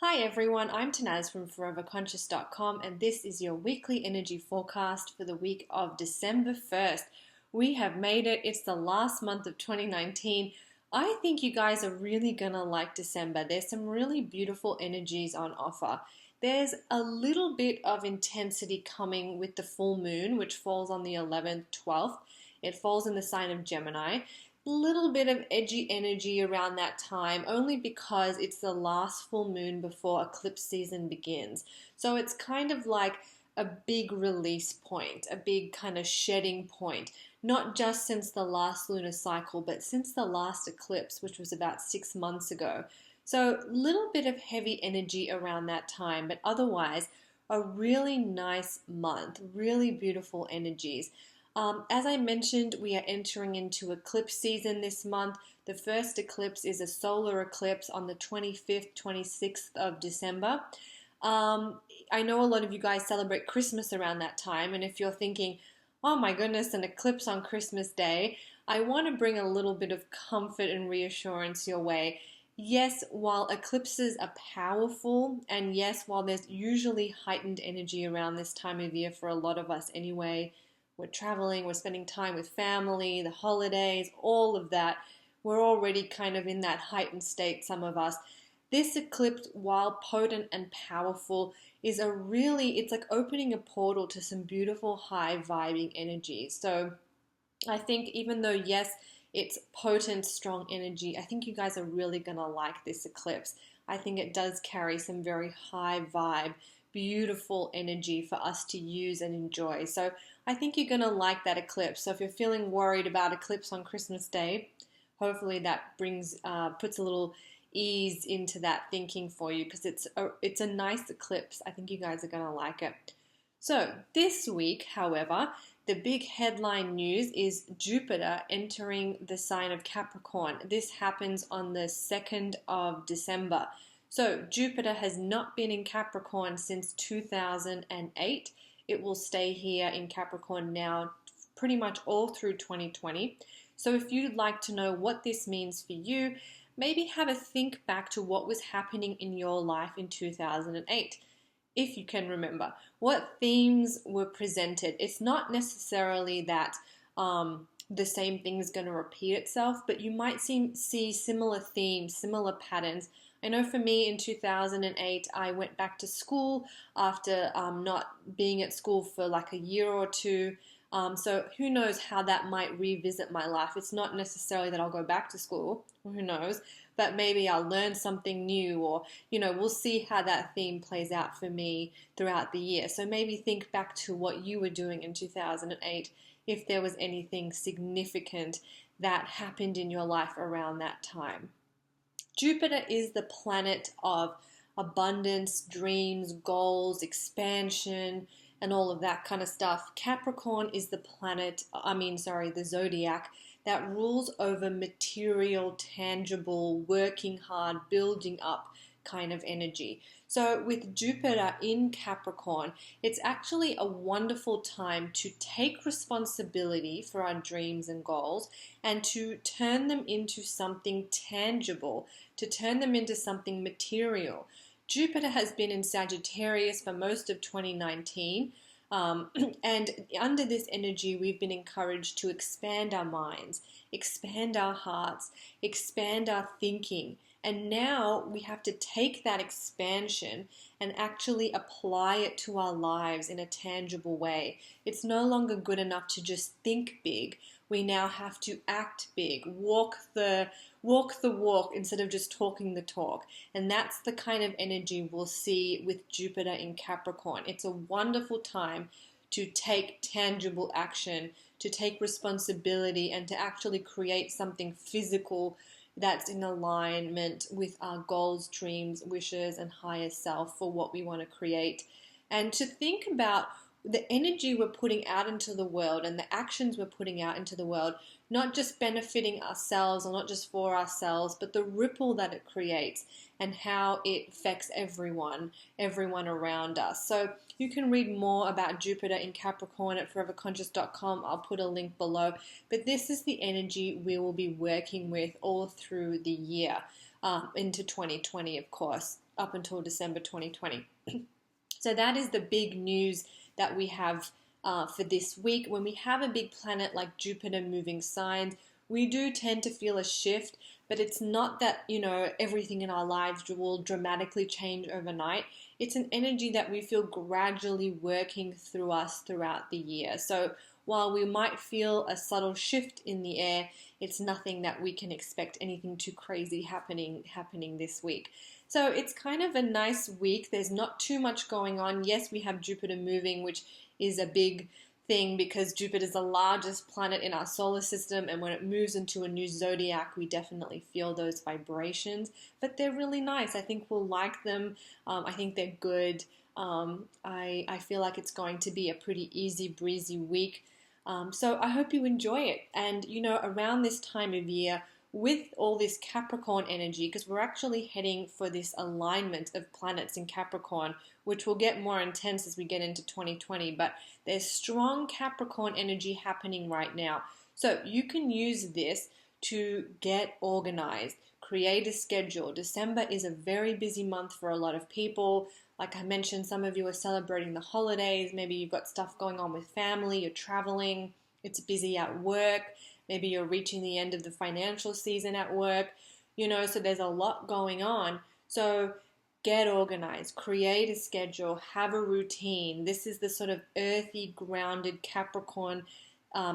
Hi everyone, I'm Tanaz from foreverconscious.com and this is your weekly energy forecast for the week of December 1st. We have made it. It's the last month of 2019. I think you guys are really gonna like December. There's some really beautiful energies on offer. There's a little bit of intensity coming with the full moon, which falls on the 11th, 12th. It falls in the sign of Gemini. Little bit of edgy energy around that time, only because it's the last full moon before eclipse season begins. So it's kind of like a big release point, a big kind of shedding point, not just since the last lunar cycle, but since the last eclipse, which was about 6 months ago. So little bit of heavy energy around that time, but otherwise a really nice month, really beautiful energies. As I mentioned, we are entering into eclipse season this month. The first eclipse is a solar eclipse on the 25th, 26th of December. I know a lot of you guys celebrate Christmas around that time, and if you're thinking, oh my goodness, an eclipse on Christmas Day, I want to bring a little bit of comfort and reassurance your way. Yes, while eclipses are powerful, and yes, while there's usually heightened energy around this time of year for a lot of us anyway, we're traveling, we're spending time with family, the holidays, all of that. We're already kind of in that heightened state, some of us. This eclipse, while potent and powerful, it's like opening a portal to some beautiful high vibing energy. So I think even though, yes, it's potent, strong energy, I think you guys are really going to like this eclipse. I think it does carry some very high vibe, beautiful energy for us to use and enjoy. So I think you're going to like that eclipse. So if you're feeling worried about eclipse on Christmas Day, hopefully that puts a little ease into that thinking for you, because it's a nice eclipse. I think you guys are going to like it. So this week, however, the big headline news is Jupiter entering the sign of Capricorn. This happens on the 2nd of December. So Jupiter has not been in Capricorn since 2008. It will stay here in Capricorn now pretty much all through 2020. So if you'd like to know what this means for you, maybe have a think back to what was happening in your life in 2008. If you can remember, what themes were presented. It's not necessarily that the same thing is going to repeat itself, but you might see similar themes, similar patterns. I know for me in 2008, I went back to school after not being at school for like a year or two. So who knows how that might revisit my life. It's not necessarily that I'll go back to school, who knows, but maybe I'll learn something new, or, we'll see how that theme plays out for me throughout the year. So maybe think back to what you were doing in 2008, if there was anything significant that happened in your life around that time. Jupiter is the planet of abundance, dreams, goals, expansion, and all of that kind of stuff. Capricorn is the zodiac that rules over material, tangible, working hard, building up kind of energy. So with Jupiter in Capricorn, it's actually a wonderful time to take responsibility for our dreams and goals and to turn them into something tangible, to turn them into something material. Jupiter has been in Sagittarius for most of 2019. And under this energy, we've been encouraged to expand our minds, expand our hearts, expand our thinking. And now we have to take that expansion and actually apply it to our lives in a tangible way. It's no longer good enough to just think big. We now have to act big, walk the walk instead of just talking the talk. And that's the kind of energy we'll see with Jupiter in Capricorn. It's a wonderful time to take tangible action, to take responsibility, and to actually create something physical that's in alignment with our goals, dreams, wishes, and higher self for what we want to create. And to think about the energy we're putting out into the world and the actions we're putting out into the world, not just benefiting ourselves or not just for ourselves, but the ripple that it creates and how it affects everyone around us. So you can read more about Jupiter in Capricorn at foreverconscious.com. I'll put a link below. But this is the energy we will be working with all through the year. into 2020, of course, up until December 2020. So that is the big news that we have for this week. When we have a big planet like Jupiter moving signs, we do tend to feel a shift, but it's not that, everything in our lives will dramatically change overnight. It's an energy that we feel gradually working through us throughout the year. So while we might feel a subtle shift in the air, it's nothing that we can expect anything too crazy happening this week. So it's kind of a nice week. There's not too much going on. Yes, we have Jupiter moving, which is a big thing because Jupiter is the largest planet in our solar system, and when it moves into a new zodiac, we definitely feel those vibrations. But they're really nice. I think we'll like them. I think they're good. I feel like it's going to be a pretty easy breezy week. So I hope you enjoy it. And around this time of year, with all this Capricorn energy, because we're actually heading for this alignment of planets in Capricorn, which will get more intense as we get into 2020, but there's strong Capricorn energy happening right now. So you can use this to get organized, create a schedule. December is a very busy month for a lot of people. Like I mentioned, some of you are celebrating the holidays. Maybe you've got stuff going on with family, you're traveling, it's busy at work. Maybe you're reaching the end of the financial season at work, so there's a lot going on. So get organized, create a schedule, have a routine. This is the sort of earthy, grounded Capricorn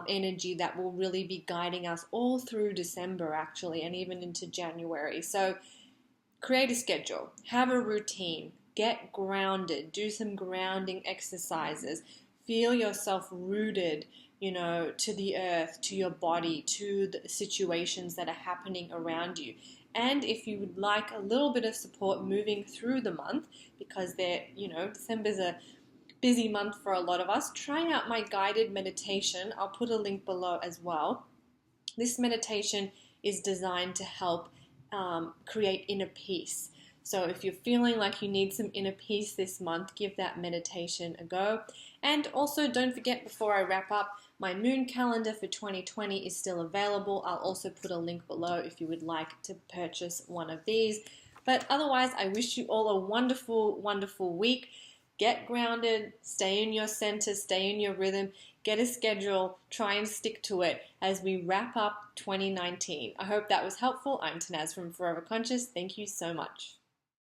energy that will really be guiding us all through December, actually, and even into January. So create a schedule, have a routine, get grounded, do some grounding exercises, feel yourself rooted, to the earth, to your body, to the situations that are happening around you. And if you would like a little bit of support moving through the month, because December's a busy month for a lot of us, try out my guided meditation. I'll put a link below as well. This meditation is designed to help create inner peace. So if you're feeling like you need some inner peace this month, give that meditation a go. And also don't forget, before I wrap up, my moon calendar for 2020 is still available. I'll also put a link below if you would like to purchase one of these. But otherwise, I wish you all a wonderful, wonderful week. Get grounded, stay in your center, stay in your rhythm, get a schedule, try and stick to it as we wrap up 2019. I hope that was helpful. I'm Tanaz from Forever Conscious. Thank you so much.